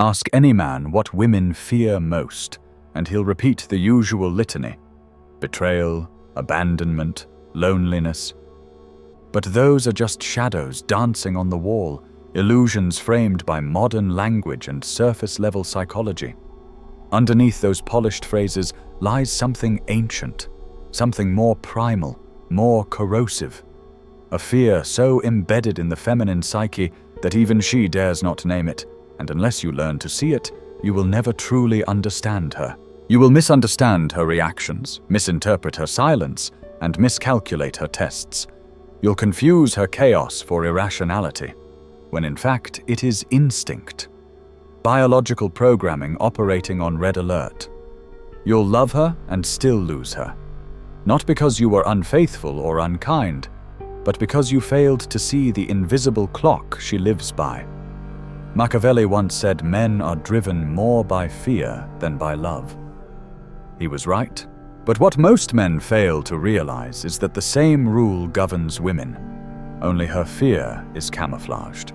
Ask any man what women fear most, and he'll repeat the usual litany: betrayal, abandonment, loneliness. But those are just shadows dancing on the wall, illusions framed by modern language and surface-level psychology. Underneath those polished phrases lies something ancient, something more primal, more corrosive. A fear so embedded in the feminine psyche that even she dares not name it, and unless you learn to see it, you will never truly understand her. You will misunderstand her reactions, misinterpret her silence, and miscalculate her tests. You'll confuse her chaos for irrationality, when in fact it is instinct. Biological programming operating on red alert. You'll love her and still lose her. Not because you were unfaithful or unkind, but because you failed to see the invisible clock she lives by. Machiavelli once said men are driven more by fear than by love. He was right. But what most men fail to realize is that the same rule governs women, only her fear is camouflaged.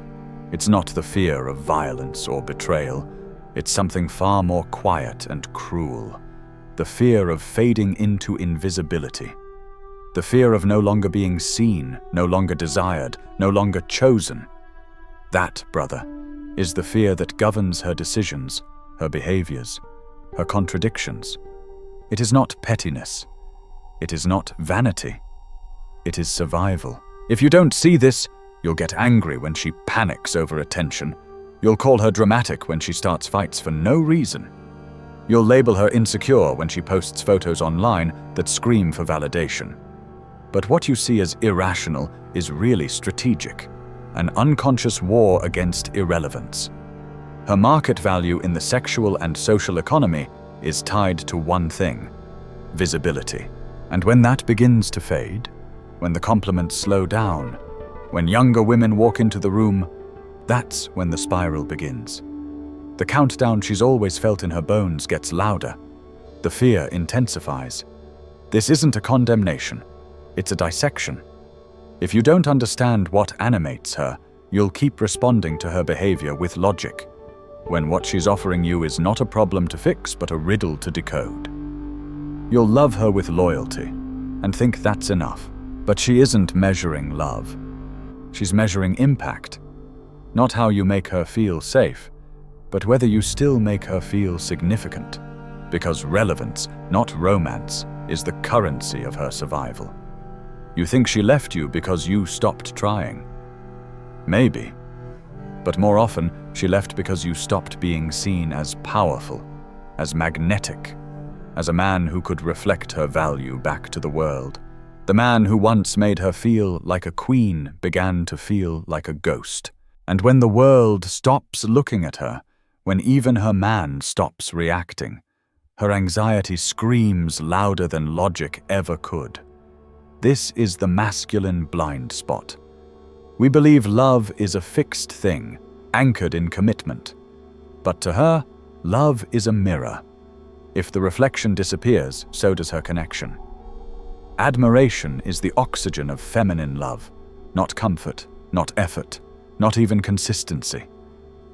It's not the fear of violence or betrayal, it's something far more quiet and cruel. The fear of fading into invisibility. The fear of no longer being seen, no longer desired, no longer chosen. That, brother, is the fear that governs her decisions, her behaviors, her contradictions. It is not pettiness. It is not vanity. It is survival. If you don't see this, you'll get angry when she panics over attention. You'll call her dramatic when she starts fights for no reason. You'll label her insecure when she posts photos online that scream for validation. But what you see as irrational is really strategic, an unconscious war against irrelevance. Her market value in the sexual and social economy is tied to one thing: visibility. And when that begins to fade, when the compliments slow down, when younger women walk into the room, that's when the spiral begins. The countdown she's always felt in her bones gets louder. The fear intensifies. This isn't a condemnation, it's a dissection. If you don't understand what animates her, you'll keep responding to her behavior with logic, when what she's offering you is not a problem to fix but a riddle to decode. You'll love her with loyalty and think that's enough, but she isn't measuring love. She's measuring impact, not how you make her feel safe, but whether you still make her feel significant, because relevance, not romance, is the currency of her survival. You think she left you because you stopped trying. Maybe. But more often, she left because you stopped being seen as powerful, as magnetic, as a man who could reflect her value back to the world. The man who once made her feel like a queen began to feel like a ghost. And when the world stops looking at her, when even her man stops reacting, her anxiety screams louder than logic ever could. This is the masculine blind spot. We believe love is a fixed thing, anchored in commitment. But to her, love is a mirror. If the reflection disappears, so does her connection. Admiration is the oxygen of feminine love, not comfort, not effort, not even consistency.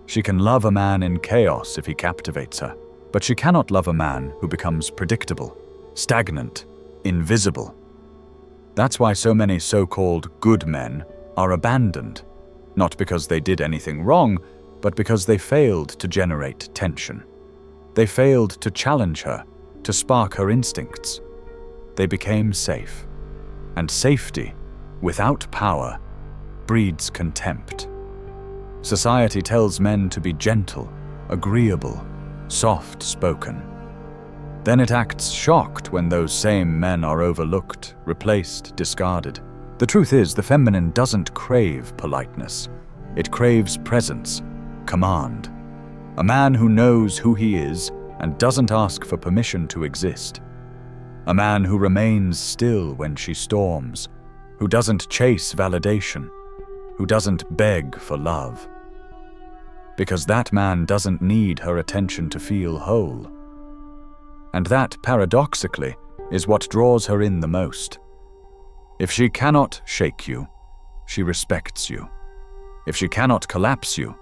She can love a man in chaos if he captivates her, but she cannot love a man who becomes predictable, stagnant, invisible. That's why so many so-called good men are abandoned, not because they did anything wrong, but because they failed to generate tension. They failed to challenge her, to spark her instincts. They became safe. And safety, without power, breeds contempt. Society tells men to be gentle, agreeable, soft-spoken. Then it acts shocked when those same men are overlooked, replaced, discarded. The truth is, the feminine doesn't crave politeness. It craves presence, command. A man who knows who he is and doesn't ask for permission to exist. A man who remains still when she storms, who doesn't chase validation, who doesn't beg for love. Because that man doesn't need her attention to feel whole. And that, paradoxically, is what draws her in the most. If she cannot shake you, she respects you. If she cannot collapse you,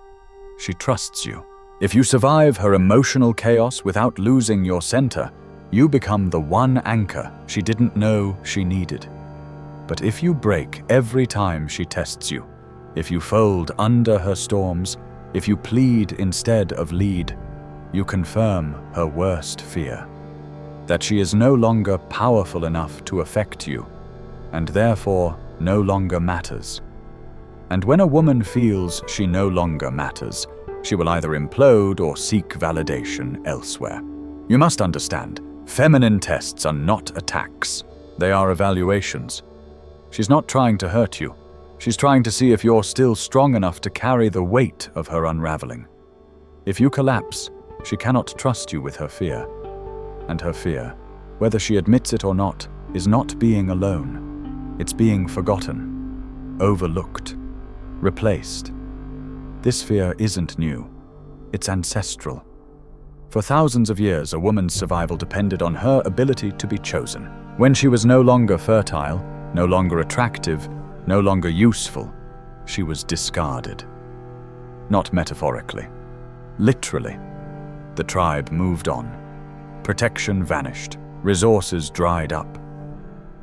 she trusts you. If you survive her emotional chaos without losing your center, you become the one anchor she didn't know she needed. But if you break every time she tests you, if you fold under her storms, if you plead instead of lead, you confirm her worst fear, that she is no longer powerful enough to affect you, and therefore no longer matters. And when a woman feels she no longer matters, she will either implode or seek validation elsewhere. You must understand, feminine tests are not attacks. They are evaluations. She's not trying to hurt you. She's trying to see if you're still strong enough to carry the weight of her unraveling. If you collapse, she cannot trust you with her fear. And her fear, whether she admits it or not, is not being alone. It's being forgotten, overlooked, replaced. This fear isn't new. It's ancestral. For thousands of years, a woman's survival depended on her ability to be chosen. When she was no longer fertile, no longer attractive, no longer useful, she was discarded. Not metaphorically. Literally. The tribe moved on. Protection vanished. Resources dried up.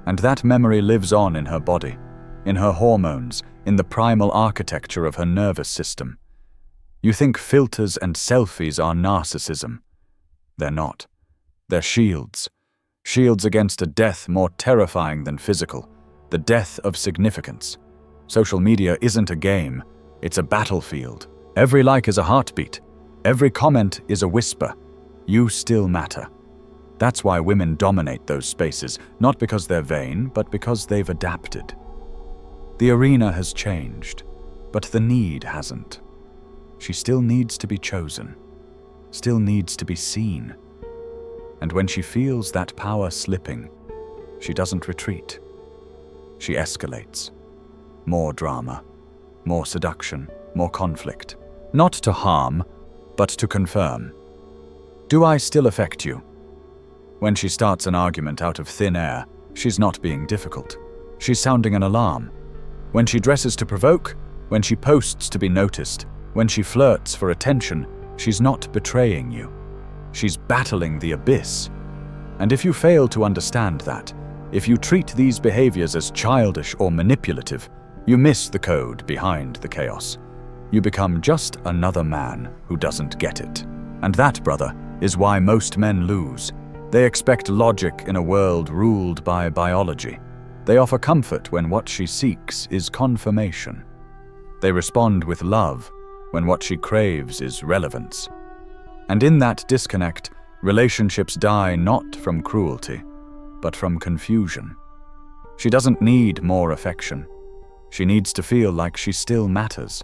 And that memory lives on in her body, in her hormones, in the primal architecture of her nervous system. You think filters and selfies are narcissism. They're not. They're shields. Shields against a death more terrifying than physical. The death of significance. Social media isn't a game. It's a battlefield. Every like is a heartbeat. Every comment is a whisper. You still matter. That's why women dominate those spaces, not because they're vain, but because they've adapted. The arena has changed, but the need hasn't. She still needs to be chosen, still needs to be seen. And when she feels that power slipping, she doesn't retreat. She escalates. More drama, more seduction, more conflict. Not to harm, but to confirm. Do I still affect you? When she starts an argument out of thin air, she's not being difficult. She's sounding an alarm. When she dresses to provoke, when she posts to be noticed, when she flirts for attention, she's not betraying you. She's battling the abyss. And if you fail to understand that, if you treat these behaviors as childish or manipulative, you miss the code behind the chaos. You become just another man who doesn't get it. And that, brother, is why most men lose. They expect logic in a world ruled by biology. They offer comfort when what she seeks is confirmation. They respond with love when what she craves is relevance. And in that disconnect, relationships die not from cruelty, but from confusion. She doesn't need more affection. She needs to feel like she still matters,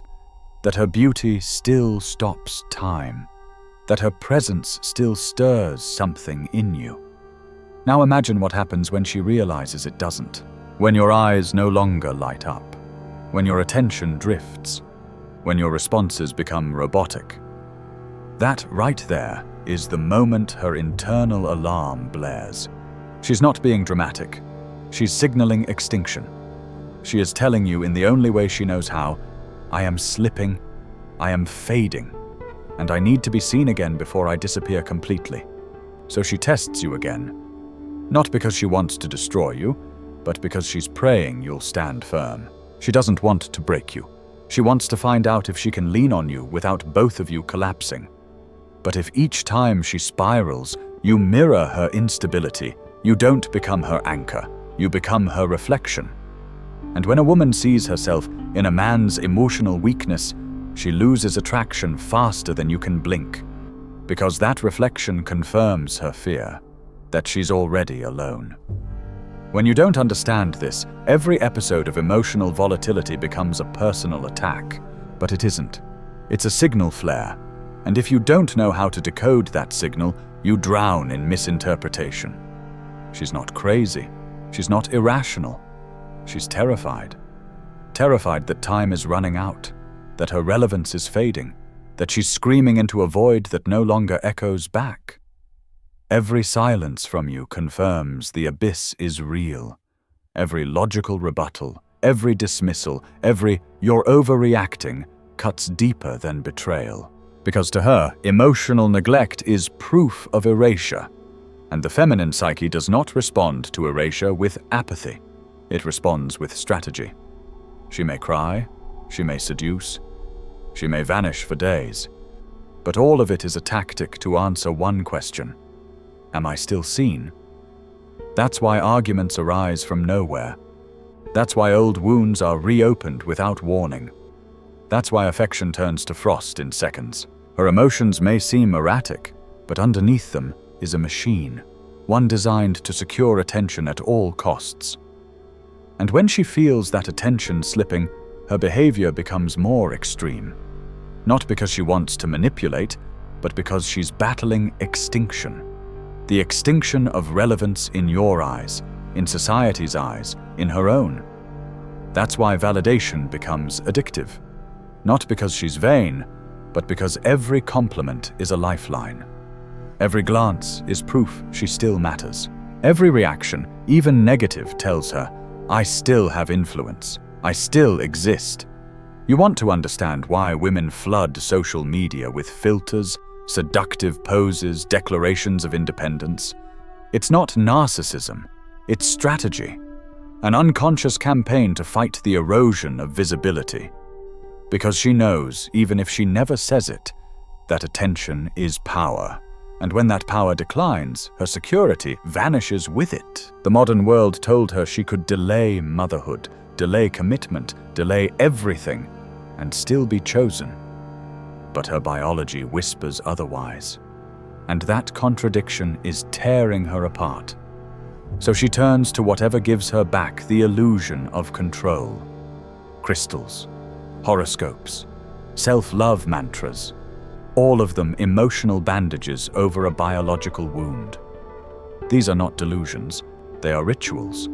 that her beauty still stops time, that her presence still stirs something in you. Now imagine what happens when she realizes it doesn't. When your eyes no longer light up, when your attention drifts, when your responses become robotic. That right there is the moment her internal alarm blares. She's not being dramatic. She's signaling extinction. She is telling you in the only way she knows how, I am slipping, I am fading, and I need to be seen again before I disappear completely. So she tests you again. Not because she wants to destroy you, but because she's praying you'll stand firm. She doesn't want to break you. She wants to find out if she can lean on you without both of you collapsing. But if each time she spirals, you mirror her instability, you don't become her anchor, you become her reflection. And when a woman sees herself in a man's emotional weakness, she loses attraction faster than you can blink, because that reflection confirms her fear, that she's already alone. When you don't understand this, every episode of emotional volatility becomes a personal attack. But it isn't. It's a signal flare. And if you don't know how to decode that signal, you drown in misinterpretation. She's not crazy. She's not irrational. She's terrified. Terrified that time is running out, that her relevance is fading, that she's screaming into a void that no longer echoes back. Every silence from you confirms the abyss is real. Every logical rebuttal, every dismissal, every "you're overreacting" cuts deeper than betrayal. Because to her, emotional neglect is proof of erasure, and the feminine psyche does not respond to erasure with apathy. It responds with strategy. She may cry, she may seduce, she may vanish for days, but all of it is a tactic to answer one question: am I still seen? That's why arguments arise from nowhere. That's why old wounds are reopened without warning. That's why affection turns to frost in seconds. Her emotions may seem erratic, but underneath them is a machine, one designed to secure attention at all costs. And when she feels that attention slipping, her behavior becomes more extreme. Not because she wants to manipulate, but because she's battling extinction. The extinction of relevance in your eyes, in society's eyes, in her own. That's why validation becomes addictive. Not because she's vain, but because every compliment is a lifeline. Every glance is proof she still matters. Every reaction, even negative, tells her, I still have influence. I still exist. You want to understand why women flood social media with filters, seductive poses, declarations of independence. It's not narcissism, it's strategy. An unconscious campaign to fight the erosion of visibility. Because she knows, even if she never says it, that attention is power. And when that power declines, her security vanishes with it. The modern world told her she could delay motherhood, delay commitment, delay everything, and still be chosen. But her biology whispers otherwise. And that contradiction is tearing her apart. So she turns to whatever gives her back the illusion of control. Crystals, horoscopes, self-love mantras, all of them emotional bandages over a biological wound. These are not delusions, they are rituals.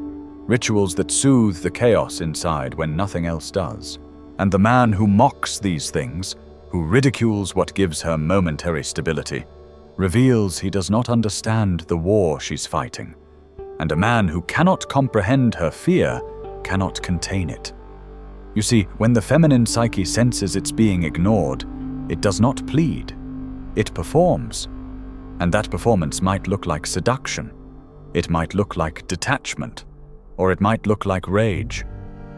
Rituals that soothe the chaos inside when nothing else does. And the man who mocks these things, who ridicules what gives her momentary stability, reveals he does not understand the war she's fighting. And a man who cannot comprehend her fear cannot contain it. You see, when the feminine psyche senses it's being ignored, it does not plead. It performs. And that performance might look like seduction. It might look like detachment. Or it might look like rage.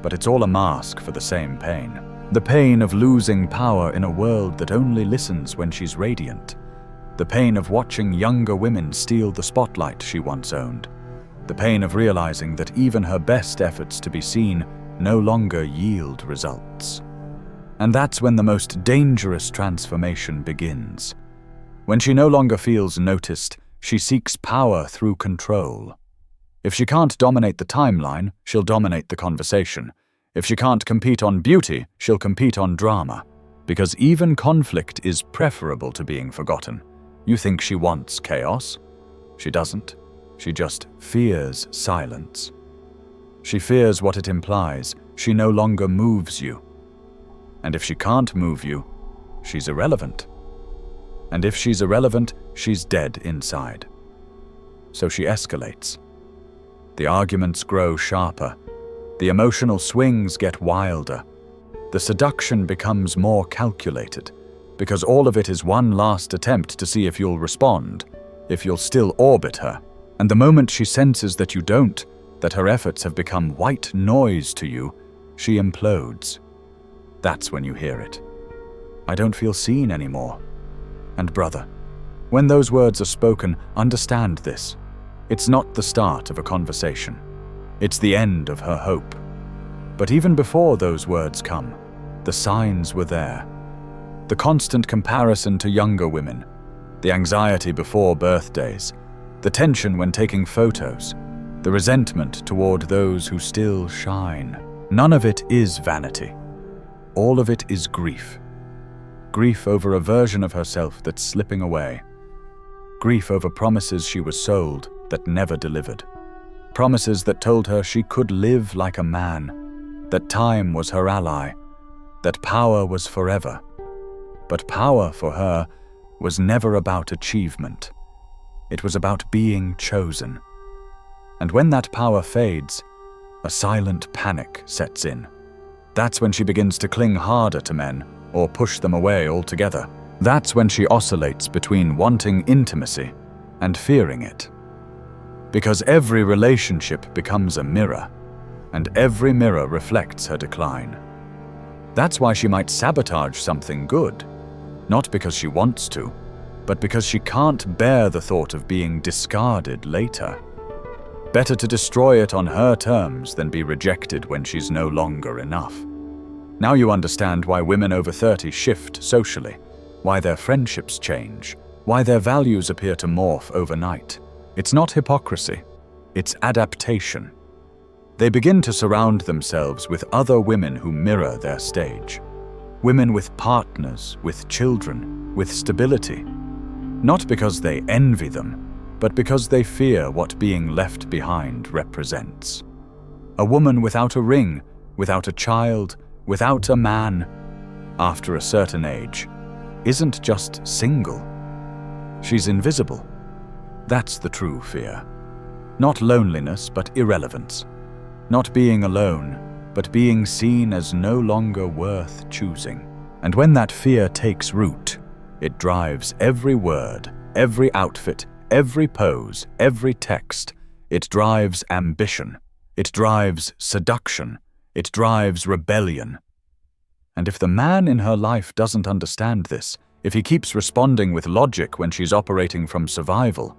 But it's all a mask for the same pain. The pain of losing power in a world that only listens when she's radiant. The pain of watching younger women steal the spotlight she once owned. The pain of realizing that even her best efforts to be seen no longer yield results. And that's when the most dangerous transformation begins. When she no longer feels noticed, she seeks power through control. If she can't dominate the timeline, she'll dominate the conversation. If she can't compete on beauty, she'll compete on drama. Because even conflict is preferable to being forgotten. You think she wants chaos? She doesn't. She just fears silence. She fears what it implies. She no longer moves you. And if she can't move you, she's irrelevant. And if she's irrelevant, she's dead inside. So she escalates. The arguments grow sharper. The emotional swings get wilder. The seduction becomes more calculated, because all of it is one last attempt to see if you'll respond, if you'll still orbit her. And the moment she senses that you don't, that her efforts have become white noise to you, she implodes. That's when you hear it. I don't feel seen anymore. And brother, when those words are spoken, understand this. It's not the start of a conversation. It's the end of her hope. But even before those words come, the signs were there. The constant comparison to younger women, the anxiety before birthdays, the tension when taking photos, the resentment toward those who still shine. None of it is vanity. All of it is grief. Grief over a version of herself that's slipping away. Grief over promises she was sold that never delivered. Promises that told her she could live like a man, that time was her ally, that power was forever. But power for her was never about achievement. It was about being chosen. And when that power fades, a silent panic sets in. That's when she begins to cling harder to men or push them away altogether. That's when she oscillates between wanting intimacy and fearing it. Because every relationship becomes a mirror, and every mirror reflects her decline. That's why she might sabotage something good, not because she wants to, but because she can't bear the thought of being discarded later. Better to destroy it on her terms than be rejected when she's no longer enough. Now you understand why women over 30 shift socially, why their friendships change, why their values appear to morph overnight. It's not hypocrisy, it's adaptation. They begin to surround themselves with other women who mirror their stage. Women with partners, with children, with stability. Not because they envy them, but because they fear what being left behind represents. A woman without a ring, without a child, without a man, after a certain age, isn't just single. She's invisible. That's the true fear. Not loneliness, but irrelevance. Not being alone, but being seen as no longer worth choosing. And when that fear takes root, it drives every word, every outfit, every pose, every text. It drives ambition. It drives seduction. It drives rebellion. And if the man in her life doesn't understand this, if he keeps responding with logic when she's operating from survival,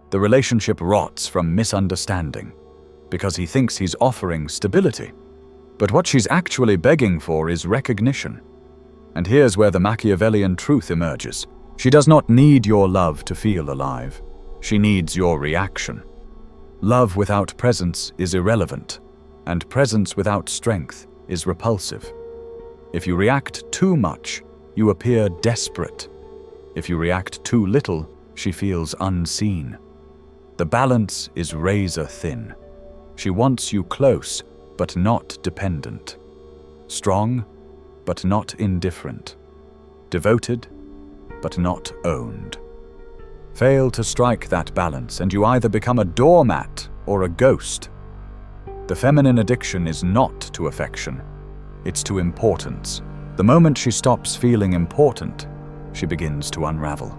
the relationship rots from misunderstanding, because he thinks he's offering stability. But what she's actually begging for is recognition. And here's where the Machiavellian truth emerges. She does not need your love to feel alive. She needs your reaction. Love without presence is irrelevant, and presence without strength is repulsive. If you react too much, you appear desperate. If you react too little, she feels unseen. The balance is razor thin. She wants you close, but not dependent. Strong, but not indifferent. Devoted, but not owned. Fail to strike that balance, and you either become a doormat or a ghost. The feminine addiction is not to affection, it's to importance. The moment she stops feeling important, she begins to unravel.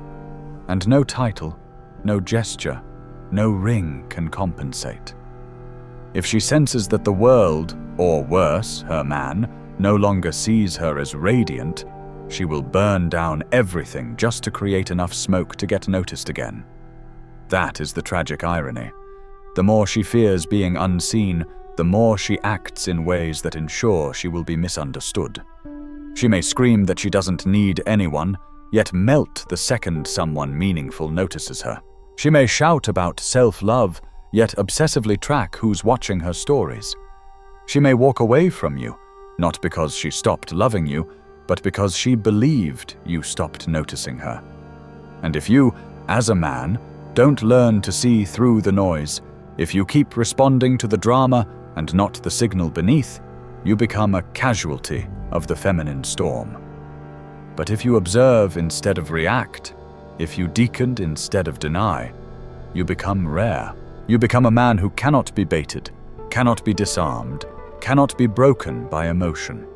And no title, no gesture, no ring can compensate. If she senses that the world, or worse, her man, no longer sees her as radiant, she will burn down everything just to create enough smoke to get noticed again. That is the tragic irony. The more she fears being unseen, the more she acts in ways that ensure she will be misunderstood. She may scream that she doesn't need anyone, yet melt the second someone meaningful notices her. She may shout about self-love, yet obsessively track who's watching her stories. She may walk away from you, not because she stopped loving you, but because she believed you stopped noticing her. And if you, as a man, don't learn to see through the noise, if you keep responding to the drama and not the signal beneath, you become a casualty of the feminine storm. But if you observe instead of react, if you deacon instead of deny, you become rare. You become a man who cannot be baited, cannot be disarmed, cannot be broken by emotion.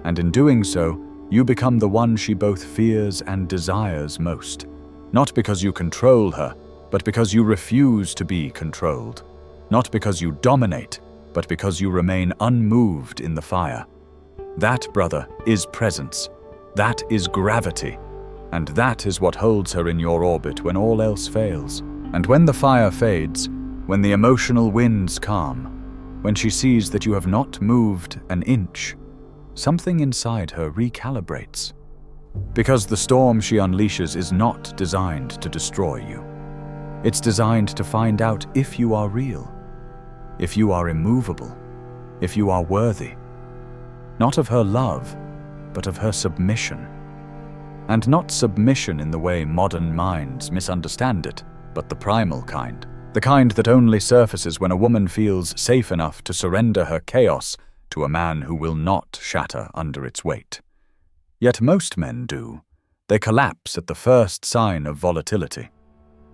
And in doing so, you become the one she both fears and desires most, not because you control her, but because you refuse to be controlled. Not because you dominate, but because you remain unmoved in the fire. That, brother, is presence. That is gravity. And that is what holds her in your orbit when all else fails. And when the fire fades, when the emotional winds calm, when she sees that you have not moved an inch, something inside her recalibrates. Because the storm she unleashes is not designed to destroy you. It's designed to find out if you are real, if you are immovable, if you are worthy. Not of her love, but of her submission. And not submission in the way modern minds misunderstand it, but the primal kind. The kind that only surfaces when a woman feels safe enough to surrender her chaos to a man who will not shatter under its weight. Yet most men do. They collapse at the first sign of volatility.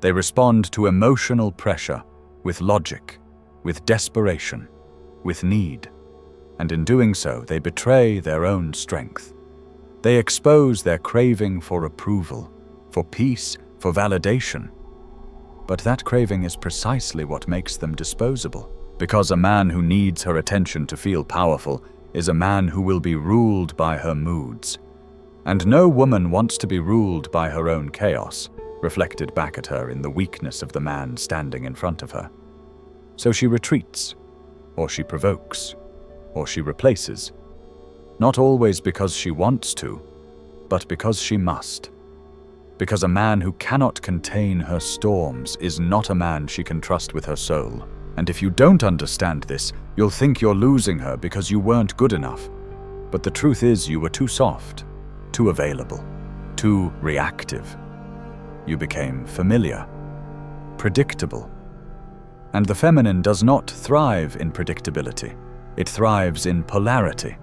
They respond to emotional pressure with logic, with desperation, with need. And in doing so, they betray their own strength. They expose their craving for approval, for peace, for validation. But that craving is precisely what makes them disposable, because a man who needs her attention to feel powerful is a man who will be ruled by her moods. And no woman wants to be ruled by her own chaos, reflected back at her in the weakness of the man standing in front of her. So she retreats, or she provokes, or she replaces, not always because she wants to, but because she must. Because a man who cannot contain her storms is not a man she can trust with her soul. And if you don't understand this, you'll think you're losing her because you weren't good enough. But the truth is you were too soft, too available, too reactive. You became familiar, predictable. And the feminine does not thrive in predictability. It thrives in polarity,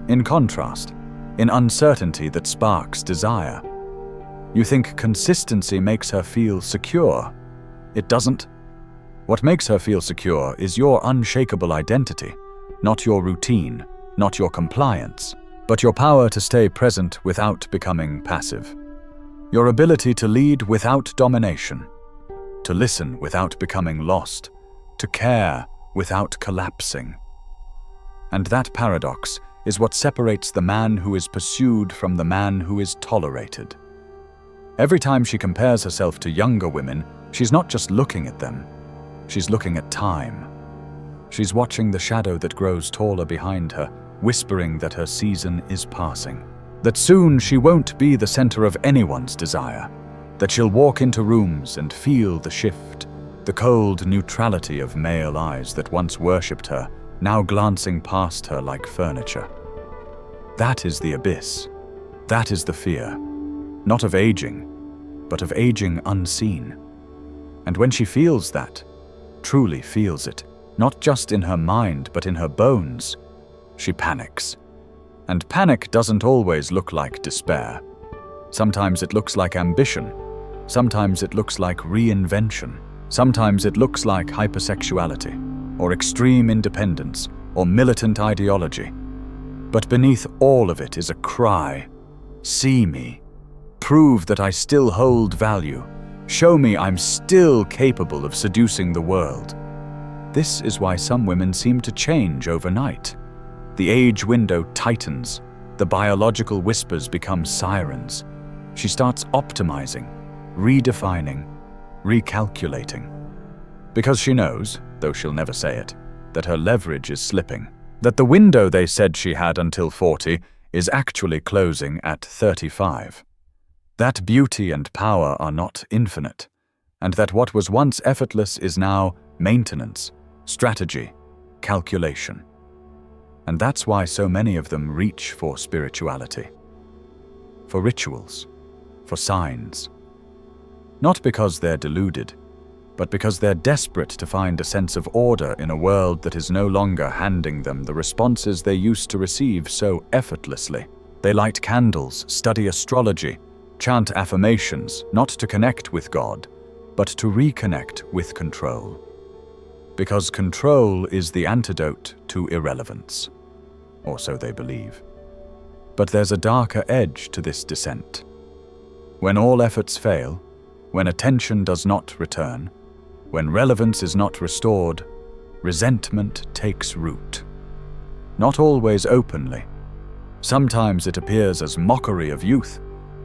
in contrast, in uncertainty that sparks desire. You think consistency makes her feel secure. It doesn't. What makes her feel secure is your unshakable identity, not your routine, not your compliance, but your power to stay present without becoming passive. Your ability to lead without domination, to listen without becoming lost, to care without collapsing. And that paradox is what separates the man who is pursued from the man who is tolerated. Every time she compares herself to younger women, she's not just looking at them, she's looking at time. She's watching the shadow that grows taller behind her, whispering that her season is passing, that soon she won't be the center of anyone's desire, that she'll walk into rooms and feel the shift, the cold neutrality of male eyes that once worshipped her, now glancing past her like furniture. That is the abyss. That is the fear, not of aging, but of aging unseen. And when she feels that, truly feels it, not just in her mind but in her bones, she panics. And panic doesn't always look like despair. Sometimes it looks like ambition. Sometimes it looks like reinvention. Sometimes it looks like hypersexuality, or extreme independence, or militant ideology. But beneath all of it is a cry, "See me. Prove that I still hold value. Show me I'm still capable of seducing the world." This is why some women seem to change overnight. The age window tightens. The biological whispers become sirens. She starts optimizing, redefining, recalculating. Because she knows, though she'll never say it, that her leverage is slipping. That the window they said she had until 40 is actually closing at 35. That beauty and power are not infinite, and that what was once effortless is now maintenance, strategy, calculation. And that's why so many of them reach for spirituality, for rituals, for signs. Not because they're deluded, but because they're desperate to find a sense of order in a world that is no longer handing them the responses they used to receive so effortlessly. They light candles, study astrology, chant affirmations, not to connect with God, but to reconnect with control. Because control is the antidote to irrelevance, or so they believe. But there's a darker edge to this descent. When all efforts fail, when attention does not return, when relevance is not restored, resentment takes root. Not always openly. Sometimes it appears as mockery of youth,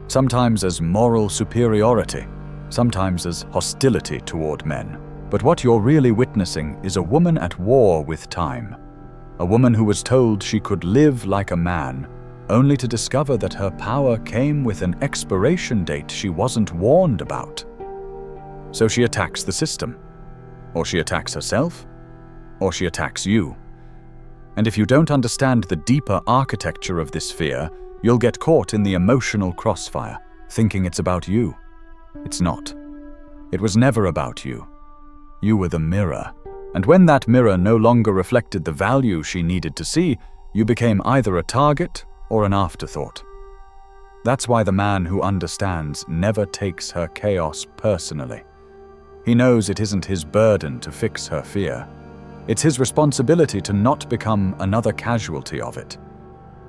sometimes as moral superiority, sometimes as hostility toward men. But what you're really witnessing is a woman at war with time. A woman who was told she could live like a man, only to discover that her power came with an expiration date she wasn't warned about. So she attacks the system, or she attacks herself, or she attacks you. And if you don't understand the deeper architecture of this fear, you'll get caught in the emotional crossfire, thinking it's about you. It's not. It was never about you. You were the mirror. And when that mirror no longer reflected the value she needed to see, you became either a target or an afterthought. That's why the man who understands never takes her chaos personally. He knows it isn't his burden to fix her fear. It's his responsibility to not become another casualty of it,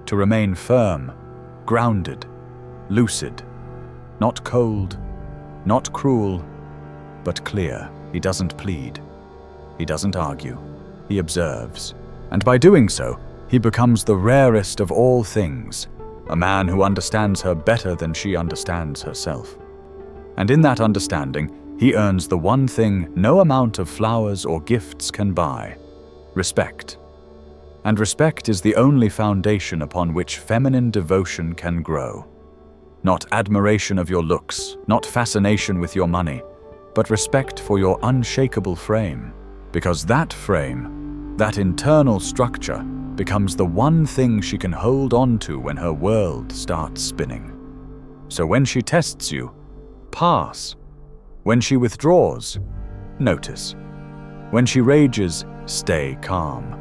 to remain firm, grounded, lucid, not cold, not cruel, but clear. He doesn't plead. He doesn't argue. He observes. And by doing so, he becomes the rarest of all things, a man who understands her better than she understands herself. And in that understanding, he earns the one thing no amount of flowers or gifts can buy: respect. And respect is the only foundation upon which feminine devotion can grow. Not admiration of your looks, not fascination with your money, but respect for your unshakable frame. Because that frame, that internal structure, becomes the one thing she can hold on to when her world starts spinning. So when she tests you, pass. When she withdraws, notice. When she rages, stay calm.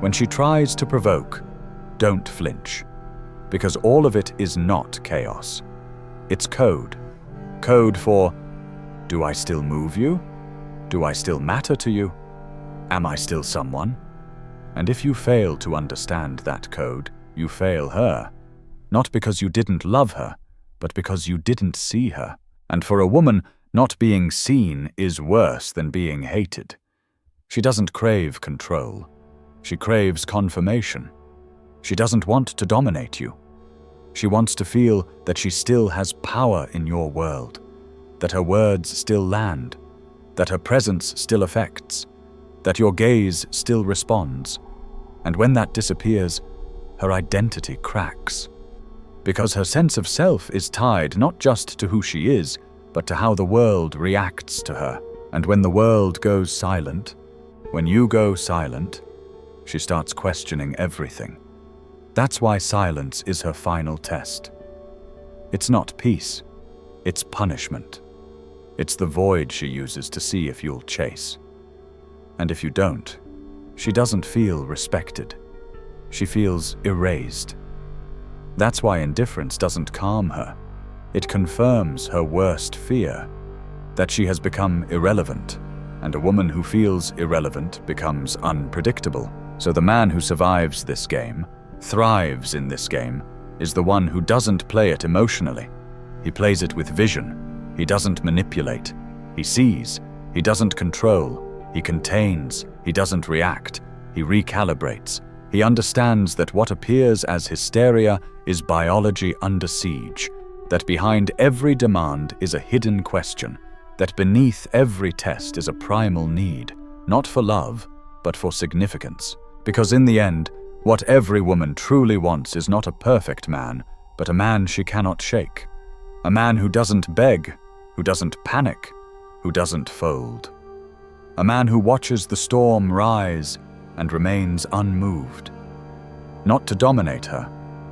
When she tries to provoke, don't flinch. Because all of it is not chaos. It's code. Code for, do I still move you? Do I still matter to you? Am I still someone? And if you fail to understand that code, you fail her. Not because you didn't love her, but because you didn't see her. And for a woman, not being seen is worse than being hated. She doesn't crave control. She craves confirmation. She doesn't want to dominate you. She wants to feel that she still has power in your world, that her words still land, that her presence still affects, that your gaze still responds. And when that disappears, her identity cracks. Because her sense of self is tied not just to who she is, but to how the world reacts to her. And when the world goes silent, when you go silent, she starts questioning everything. That's why silence is her final test. It's not peace, it's punishment. It's the void she uses to see if you'll chase. And if you don't, she doesn't feel respected. She feels erased. That's why indifference doesn't calm her. It confirms her worst fear, that she has become irrelevant, and a woman who feels irrelevant becomes unpredictable. So the man who survives this game, thrives in this game, is the one who doesn't play it emotionally. He plays it with vision. He doesn't manipulate. He sees. He doesn't control. He contains. He doesn't react. He recalibrates. He understands that what appears as hysteria is biology under siege, that behind every demand is a hidden question, that beneath every test is a primal need, not for love, but for significance. Because in the end, what every woman truly wants is not a perfect man, but a man she cannot shake. A man who doesn't beg, who doesn't panic, who doesn't fold. A man who watches the storm rise and remains unmoved. Not to dominate her,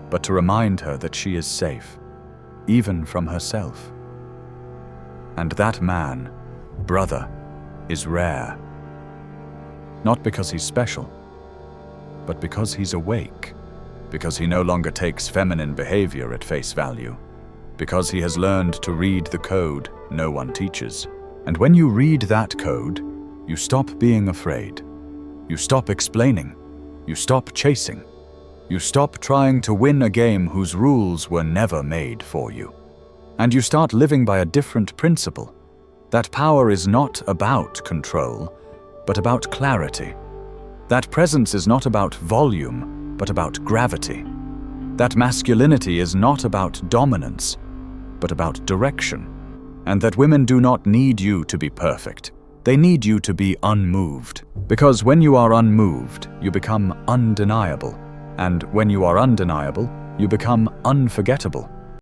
but to remind her that she is safe, even from herself. And that man, brother, is rare. Not because he's special, but because he's awake, because he no longer takes feminine behavior at face value, because he has learned to read the code no one teaches. And when you read that code, you stop being afraid. You stop explaining. You stop chasing. You stop trying to win a game whose rules were never made for you. And you start living by a different principle. That power is not about control, but about clarity. That presence is not about volume, but about gravity. That masculinity is not about dominance, but about direction. And that women do not need you to be perfect. They need you to be unmoved. Because when you are unmoved, you become undeniable. And when you are undeniable, you become unforgettable.